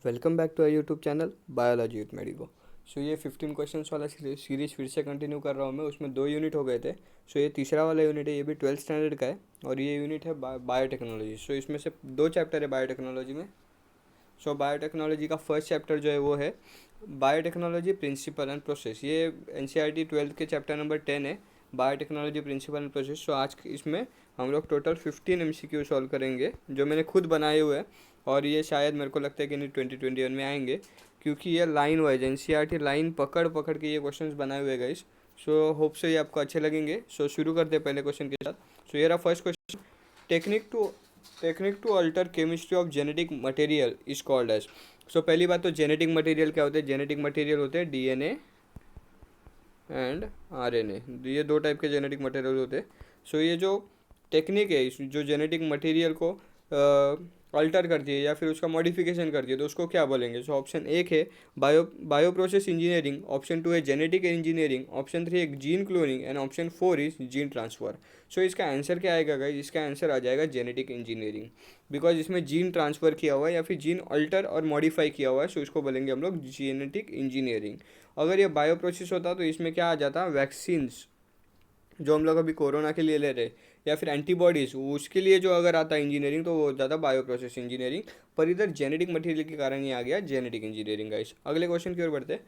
Welcome back to our YouTube channel biology with medico. So ये 15 questions वाला series फिर से कंटिन्यू कर रहा हूँ मैं। उसमें 2 यूनिट हो गए थे। सो ये तीसरा वाला यूनिट है, ये भी 12th स्टैंडर्ड का है और ये यूनिट है बायोटेक्नोलॉजी। सो इसमें से 2 चैप्टर है बायोटेक्नोलॉजी में। सो बायोटेक्नोलॉजी का फर्स्ट चैप्टर जो है वो है बायोटेक्नोलॉजी प्रिंसिपल एंड प्रोसेस। ये एनसीईआरटी 12th के चैप्टर नंबर 10 है, बायोटेक्नोलॉजी प्रिंसिपल एंड प्रोसेस। सो आज इसमें हम लोग टोटल 15 एमसीक्यू सॉल्व करेंगे जो मैंने खुद बनाए हुए हैं, और ये शायद मेरे को लगता है कि नहीं 2021 में आएंगे, क्योंकि ये लाइन वाइज एनसीईआरटी लाइन पकड़ पकड़ के ये क्वेश्चंस बनाए हुए गाइस। सो होप से ये आपको अच्छे लगेंगे। सो शुरू करते हैं पहले क्वेश्चन के साथ। सो ये रहा first question. Technique to technique to alter chemistry of genetic material is called as. So पहली बात तो जेनेटिक मटेरियल क्या होते हैं? जेनेटिक मटेरियल होते हैं डीएनए एंड आरएनए। ये 2 टाइप के जेनेटिक मटेरियल होते हैं। सो ये जो टेक्निक है जो जेनेटिक मटेरियल को अल्टर करती है या फिर उसका मॉडिफिकेशन करती है, तो उसको क्या बोलेंगे? सो ऑप्शन 1 है बायो प्रोसेस इंजीनियरिंग, ऑप्शन 2 है जेनेटिक इंजीनियरिंग, ऑप्शन 3 है gene cloning and option 4 is gene transfer. So इसका आंसर क्या आएगा गाइस? इसका आंसर आ जाएगा जेनेटिक इंजीनियरिंग, बिकॉज इसमें जीन ट्रांसफ़र किया हुआ है या फिर जीन अल्टर और मॉडिफाई किया हुआ है। सो इसको बोलेंगे हम लोग जेनेटिक इंजीनियरिंग। अगर ये बायो प्रोसेस होता तो इसमें क्या आ जाता? वैक्सीन्स जो हम लोग अभी कोरोना के लिए ले रहे, या फिर एंटीबॉडीज़, उसके लिए जो अगर आता इंजीनियरिंग तो वो हो जाता बायो प्रोसेस इंजीनियरिंग। पर इधर जेनेटिक मटेरियल के कारण ये आ गया जेनेटिक इंजीनियरिंग गाइस। अगले क्वेश्चन की ओर बढ़ते हैं।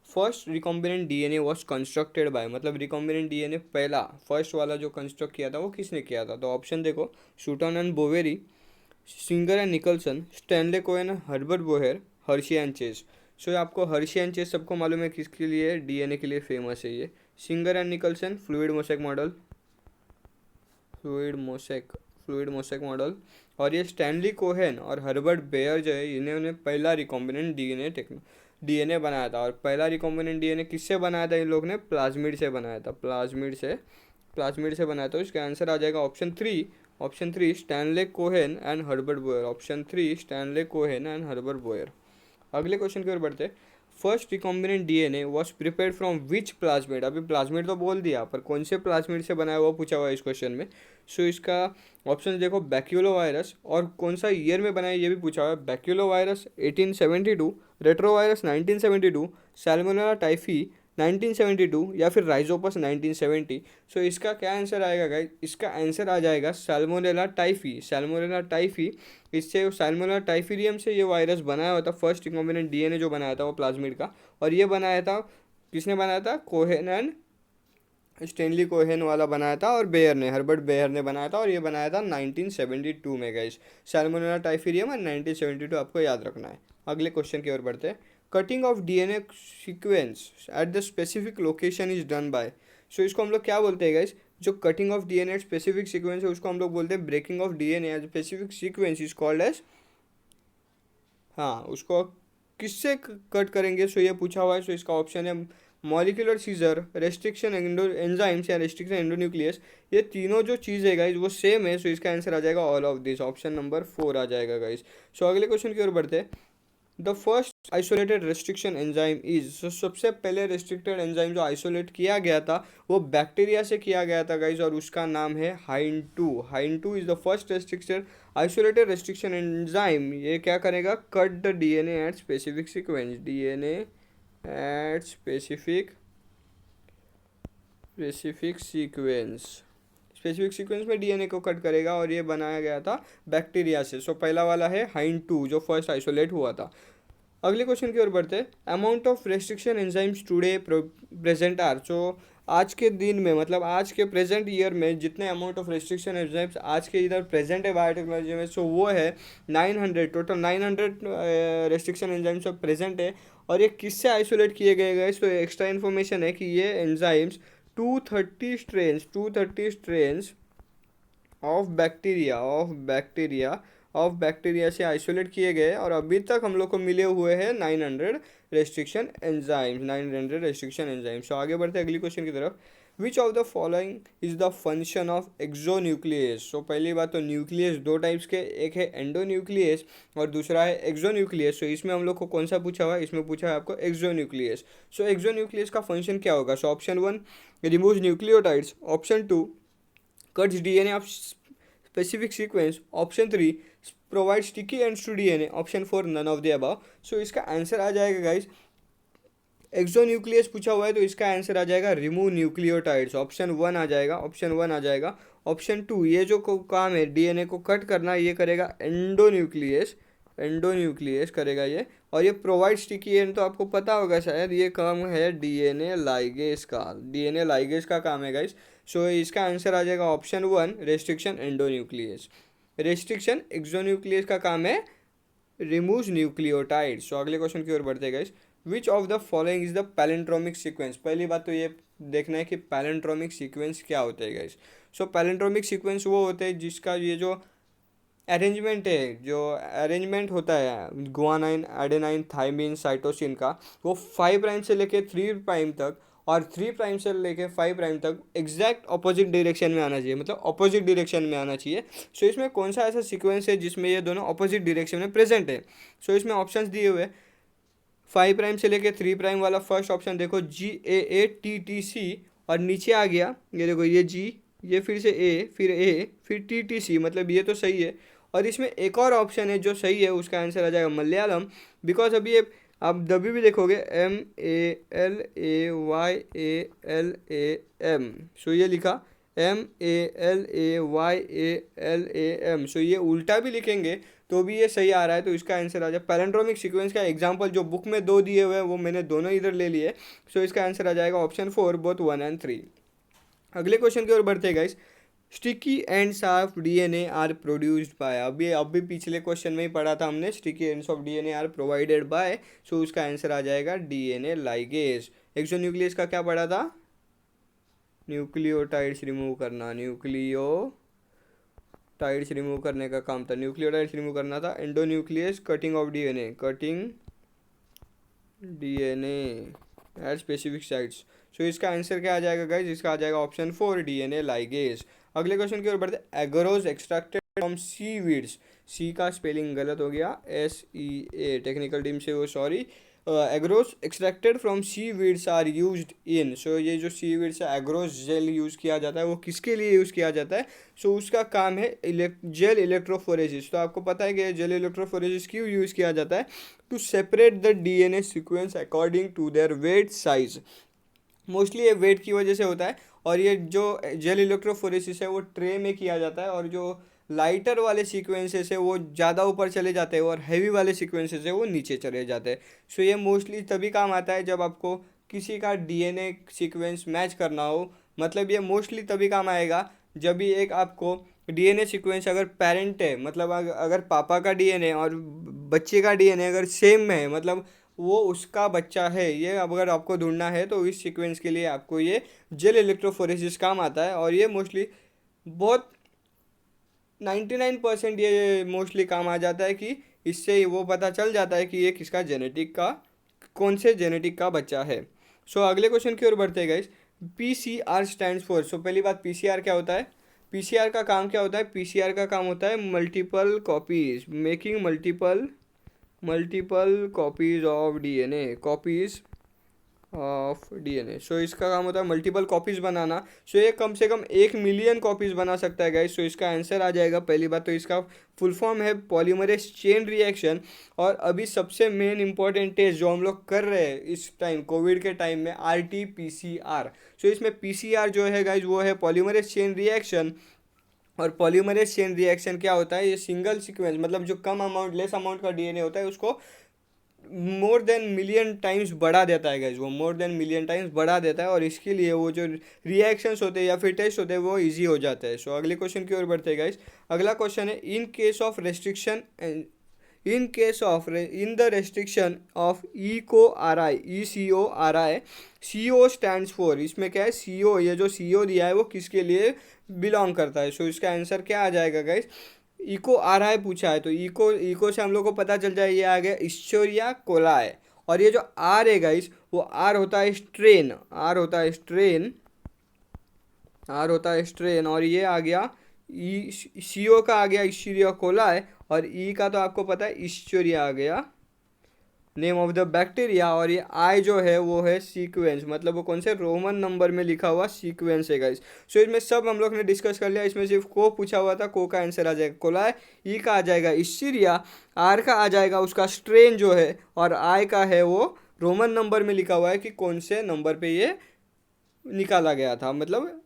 First recombinant DNA was constructed by, मतलब रिकॉम्बिनेंट डीएनए पहला फर्स्ट वाला जो कंस्ट्रक्ट किया था वो किसने किया था? तो ऑप्शन देखो, Sutton and Boveri, Singer and Nicolson, Stanley Cohen, Herbert Boyer, Hershey and Chase. So आपको हर्शी एंड चेस सबको मालूम है किसके लिए? डीएनए के लिए फेमस है ये। Singer and Nicolson fluid mosaic model, fluid mosaic fluid mosaic model. और ये स्टैनली कोहेन और हर्बर्ट बेयर जो है, इन्होंने पहला रिकॉम्बिनेंट डीएनए बनाया था। और पहला रिकॉम्बिनेंट डीएनए किससे बनाया था? इन लोग ने प्लाज्मिड से बनाया था, प्लाज्मिड से बनाया था। तो इसका आंसर आ जाएगा option 3 Stanley Cohen and Herbert Boyer. Option 3 Stanley Cohen and Herbert Boyer. अगले क्वेश्चन की ओर बढ़ते हैं। First recombinant DNA was prepared from which plasmid. अभी प्लाज्मिड तो बोल दिया, पर कौन से प्लाज्मिड से बनाया हुआ पूछा हुआ है इस क्वेश्चन में। सो इसका ऑप्शन देखो, बैक्यूलो वायरस, और कौन सा ईयर में बनाया ये भी पूछा हुआ है। बैक्यूलो वायरस 1872, रेट्रोवायरस 1972, सैल्मोनेला टाइफी 1972, या फिर राइजोपस 1970। सो इसका क्या आंसर आएगा गाइस? इसका आंसर आ जाएगा सैल्मोनेला टाइफी। सैल्मोनेला टाइफी, इससे सैल्मोनेला टाइफीरियम से ये वायरस बनाया हुआ था। फर्स्ट रिकॉम्बिनेंट डीएनए जो बनाया था वो प्लाज्मिड का, और ये बनाया था, किसने बनाया था? कोहेन एंड स्टेनली कोहेन वाला बनाया था, और बेयर ने, हर्बर्ट बेयर ने बनाया था, और ये बनाया था 1972 में गाइस। सैल्मोनेला टाइफीरियम और 1972 आपको याद रखना है। अगले क्वेश्चन की ओर बढ़ते हैं। Cutting of DNA sequence at the specific location is done by. So इसको हम लोग क्या बोलते हैं गाइस? जो cutting of DNA specific sequence है उसको हम लोग बोलते हैं breaking of DNA at specific sequence is called as. हाँ, उसको किससे कट करेंगे? सो ये पूछा हुआ है। सो इसका ऑप्शन है मॉलिक्यूलर सीजर, रेस्ट्रिक्शन एंजाइम्स या रेस्ट्रिक्शन एंडोन्यूक्लियस। ये तीनों जो चीज़ है गाइज वो सेम है। सो इसका आंसर आ जाएगा all of this. Option number 4 आ जाएगा गाइज। सो अगले क्वेश्चन की ओर बढ़ते हैं। The first isolated restriction enzyme is. सबसे पहले रेस्ट्रिक्टेड एंजाइम जो आइसोलेट किया गया था वो बैक्टीरिया से किया गया था गाइज, और उसका नाम है हाइन 2 is the first restricted isolated restriction enzyme. ये क्या करेगा? Cut the DNA at specific sequence, DNA at specific sequence में डीएनए को कट करेगा, और ये बनाया गया था बैक्टीरिया से। सो पहला वाला है हाइन 2 जो फर्स्ट आइसोलेट हुआ था। अगले क्वेश्चन की ओर बढ़ते हैं। Amount of restriction enzymes today present are. So आज के दिन में, मतलब आज के प्रेजेंट ईयर में जितने अमाउंट ऑफ रेस्ट्रिक्शन एंजाइम्स आज के इधर प्रेजेंट है बायोटेक्नोलॉजी में, सो वो है 900। टोटल 900 रेस्ट्रिक्शन एंजाइम्स अब प्रेजेंट है। और ये किससे आइसोलेट किए गए? तो एक्स्ट्रा इन्फॉर्मेशन है कि ये एंजाइम्स 230 स्ट्रेन्स ऑफ बैक्टीरिया से आइसोलेट किए गए, और अभी तक हम लोग को मिले हुए हैं 900 रेस्ट्रिक्शन एंजाइम्स। तो आगे बढ़ते हैं अगली क्वेश्चन की तरफ। Which of the following is the function of exonuclease. So पहली बात तो न्यूक्लियस 2 टाइप्स के, एक है एंडोन्यूक्लियस और दूसरा है एक्सोन्यूक्लियस। सो इसमें हम लोग को कौन सा पूछा हुआ है? इसमें पूछा है आपको एक्सोन्यूक्लियस। सो एक्सोन्यूक्लियस का फंक्शन क्या होगा? So option 1 remove nucleotides, option 2 cuts DNA of specific sequence, option 3 provide sticky ends to DNA, option 4 none of the above. So इसका आंसर आ जाएगा गाइज, एक्सोन्यूक्लियस पूछा हुआ है तो इसका आंसर आ जाएगा रिमूव न्यूक्लियोटाइड्स, ऑप्शन 1 आ जाएगा, ऑप्शन 1 आ जाएगा। ऑप्शन 2 ये जो काम है डीएनए को कट करना, ये करेगा एंडोन्यूक्लियस, एंडोन्यूक्लियस करेगा ये। और ये प्रोवाइड स्टिकी एंड तो आपको पता होगा शायद, ये काम है डीएनए लाइगेज का, डीएनए लाइगेज का काम है गाइस। सो इसका आंसर आ जाएगा option 1 restriction endonuclease. Restriction exonuclease का काम है रिमूव न्यूक्लियोटाइड्स। सो अगले क्वेश्चन की ओर बढ़ते हैं guys, which of the following is the palindromic sequence. पहली बात तो ये देखना है कि पैलेंड्रोमिक सीक्वेंस क्या होता है गाइस। सो पैलेंड्रोमिक सीक्वेंस वो होते हैं जिसका ये जो अरेंजमेंट है, जो अरेंजमेंट होता है गुआनाइन एडेनाइन थाइमिन साइटोसिन का, वो 5 प्राइम से लेके 3 प्राइम तक और 3 प्राइम से लेके 5 प्राइम तक एग्जैक्ट ऑपोजिट डायरेक्शन में आना चाहिए, मतलब ऑपोजिट डायरेक्शन में आना चाहिए। सो इसमें कौन सा ऐसा सीक्वेंस है जिसमें ये दोनों ऑपोजिट डायरेक्शन में प्रेजेंट है। सो इसमें ऑप्शंस दिए हुए 5 प्राइम से लेके 3 प्राइम वाला फर्स्ट ऑप्शन देखो GAATTC, और नीचे आ गया ये देखो ये G, ये फिर से A, फिर A, फिर TTC, मतलब ये तो सही है। और इसमें एक और ऑप्शन है जो सही है, उसका आंसर आ जाएगा मलयालम, बिकॉज अभी ये आप जब भी देखोगे MALAYALAM, सो ये लिखा MALAYALAM, सो ये उल्टा भी लिखेंगे तो भी ये सही आ रहा है, तो इसका आंसर आ जाए पैलेंड्रोमिक सीक्वेंस का एग्जांपल जो बुक में 2 दिए हुए हैं वो मैंने दोनों इधर ले लिए। सो इसका आंसर आ जाएगा ऑप्शन 4 बोथ 1 and 3। अगले क्वेश्चन की ओर बढ़ते हैं guys, sticky ends of DNA are produced by, अभी पिछले क्वेश्चन में ही पढ़ा था हमने, sticky ends of DNA are provided by. So उसका आंसर आ जाएगा डीएनए लाइगेज। एक्सोन्यूक्लियस का क्या पढ़ा था, न्यूक्लियोटाइड्स रिमूव करना, न्यूक्लियोटाइड्स रिमूव करने का काम था, न्यूक्लियोटाइड्स रिमूव करना था। Endonuclease cutting of DNA, cutting DNA at specific sites. So इसका आंसर क्या आ जाएगा गाइज, इसका आ जाएगा ऑप्शन 4 डीएनए लाइगेज। अगले क्वेश्चन की ओर बढ़ते, agarose extracted from seaweeds, C का स्पेलिंग गलत हो गया, SEA, टेक्निकल टीम से वो sorry. Agarose extracted from seaweeds are used in, so ये जो सीवीड्स है एग्रोज जेल यूज़ किया जाता है, वो किसके लिए यूज़ किया जाता है। सो उसका काम है जेल इलेक्ट्रोफोरेसिस। तो आपको पता है कि जेल इलेक्ट्रोफोरेसिस क्यों यूज़ किया जाता है, to separate the DNA sequence according to their weight size. Mostly ये वेट की वजह से होता है, और ये जो जेल इलेक्ट्रोफोरेसिस है वो ट्रे में किया जाता है, और जो लाइटर वाले सीक्वेंसेस है वो ज़्यादा ऊपर चले जाते हैं और हैवी वाले सीक्वेंसेस है वो नीचे चले जाते हैं। सो ये मोस्टली तभी काम आता है जब आपको किसी का डीएनए सीक्वेंस मैच करना हो, मतलब ये मोस्टली तभी काम आएगा जब भी एक आपको डीएनए सीक्वेंस अगर पेरेंट है, मतलब अगर पापा का डीएनए और बच्चे का डीएनए अगर सेम में है, मतलब वो उसका बच्चा है, ये अगर आपको ढूंढना है तो इस सीक्वेंस के लिए आपको ये जेल इलेक्ट्रोफोरेसिस काम आता है। और ये मोस्टली बहुत 99% ये मोस्टली काम आ जाता है कि इससे वो पता चल जाता है कि ये किसका जेनेटिक का, कौन से जेनेटिक का बच्चा है। सो अगले क्वेश्चन की ओर बढ़ते हैं गाइस, PCR स्टैंड्स फॉर। सो पहली बात PCR क्या होता है, PCR का काम क्या होता है, PCR का काम होता है multiple copies, making multiple copies of DNA, copies of DNA. So इसका काम होता है मल्टीपल कॉपीज बनाना। सो ये कम से कम 1 मिलियन कॉपीज बना सकता है गाइस। सो इसका आंसर आ जाएगा, पहली बात तो इसका फुल फॉर्म है पॉलीमरेज चेन रिएक्शन। और अभी सबसे मेन इंपॉर्टेंट टेस्ट जो हम लोग कर रहे हैं इस टाइम कोविड के टाइम में, RT-PCR। सो इसमें PCR जो है गाइस वो है पॉलीमरेज चेन रिएक्शन। और पॉलीमरेज चेन रिएक्शन क्या होता है, ये सिंगल सीक्वेंस, मतलब जो कम अमाउंट लेस अमाउंट का डीएनए होता है उसको मोर देन मिलियन टाइम्स बढ़ा देता है गाइज, वो मोर देन मिलियन टाइम्स बढ़ा देता है, और इसके लिए वो जो रिएक्शंस होते हैं या फिर टेस्ट होते हैं वो इजी हो जाता है। सो अगले क्वेश्चन की ओर बढ़ते हैं गाइज। अगला क्वेश्चन है, in case of restriction in the restriction of ECORI, CO stands for, इसमें क्या है CO, ये जो CO दिया है वो किसके लिए बिलोंग करता है। सो इसका आंसर क्या आ जाएगा गाइज, ECORI पूछा है तो इको से हम लोग को पता चल जाए ये आ गया इश्चोरिया कोलाई। और ये जो R है गाइस वो R होता है स्ट्रेन, R होता है स्ट्रेन, और ये आ गया CO का आ गया इश्चोरिया कोलाई, और E का तो आपको पता है इश्चोरिया आ गया नेम ऑफ द बैक्टीरिया, और ये आई जो है वो है सीक्वेंस, मतलब वो कौन से रोमन नंबर में लिखा हुआ सीक्वेंस है गाइस। सो इसमें सब हम लोग ने डिस्कस कर लिया, इसमें सिर्फ को पूछा हुआ था, को का आंसर आ जाएगा कोलाई, ई का आ जाएगा इस्टीरिया, आर का आ जाएगा उसका स्ट्रेन जो है, और आई का है वो रोमन नंबर में लिखा हुआ है कि कौन से नंबर पे ये निकाला गया था, मतलब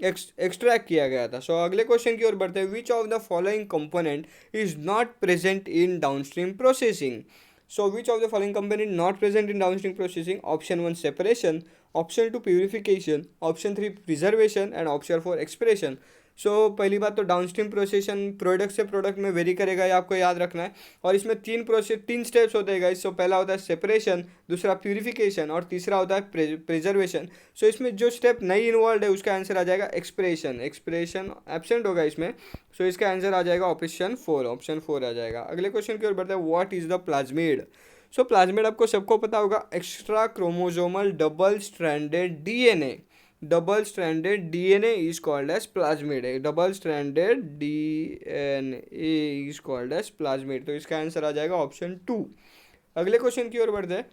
एक्सट्रैक्ट किया गया था। सो अगले क्वेश्चन की ओर बढ़ते हैं, which of the following component is not present in downstream processing. So which of the following component not present in downstream processing, option 1 separation, option 2 purification, option 3 preservation and option 4 expression. So पहली बात तो downstream processing product से product में vary करेगा, ये आपको याद रखना है। और इसमें तीन स्टेप्स होते हैं गाइस। सो पहला होता है सेपरेशन, दूसरा प्यूरिफिकेशन और तीसरा होता है प्रिजर्वेशन। सो इसमें जो स्टेप नहीं इन्वॉल्व है उसका आंसर आ जाएगा एक्सप्रेशन। एक्सप्रेशन एब्सेंट होगा इसमें, सो इसका आंसर आ जाएगा ऑप्शन 4 आ जाएगा। अगले क्वेश्चन की ओर बढ़ते हैं, what is the plasmid. So plasmid आपको सबको पता होगा, extra chromosomal double stranded DNA. Double stranded DNA is called as plasmid. Double stranded DNA is called as plasmid, तो इसका आंसर आ जाएगा ऑप्शन 2। अगले क्वेश्चन की ओर बढ़ते हैं,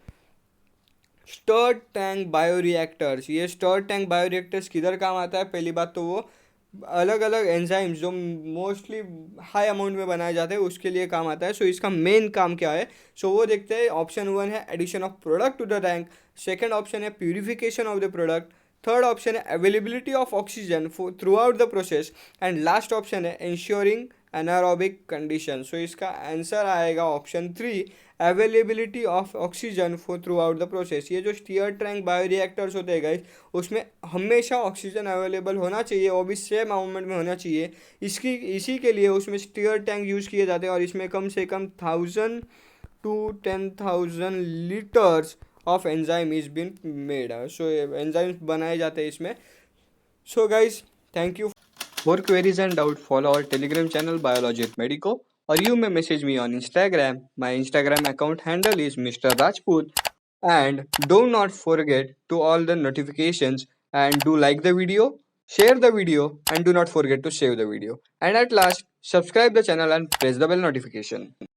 स्टर्ड टैंक बायोरिएक्टर्स। ये स्टर्ड टैंक बायोरिएक्टर्स किधर काम आता है, पहली बात तो वो अलग अलग एंजाइम्स जो मोस्टली हाई अमाउंट में बनाए जाते हैं उसके लिए काम आता है। सो इसका मेन काम क्या है, सो वो देखते हैं। ऑप्शन 1 है addition of product to the tank, second option है purification of the product, third option है availability of oxygen throughout the process, and last option है इंश्योरिंग एनारोबिक कंडीशन। सो इसका आंसर आएगा option 3, availability of oxygen for throughout the process. ये जो steer tank bioreactors होते हैं guys, उसमें हमेशा ऑक्सीजन अवेलेबल होना चाहिए, वो भी सेम अमाउंट में होना चाहिए। इसी के लिए उसमें स्टीयर टैंक यूज़ किए जाते हैं, और इसमें कम से कम 1000 to 10,000 litres of enzyme is been made. So enzymes बनाए जाते हैं इसमें। So guys, thank you. For queries and doubt, follow our Telegram channel Biology with Medico, or you may message me on Instagram. My Instagram account handle is Mr. Rajput. And do not forget to all the notifications, and do like the video, share the video, and do not forget to save the video. And at last, subscribe the channel and press the bell notification.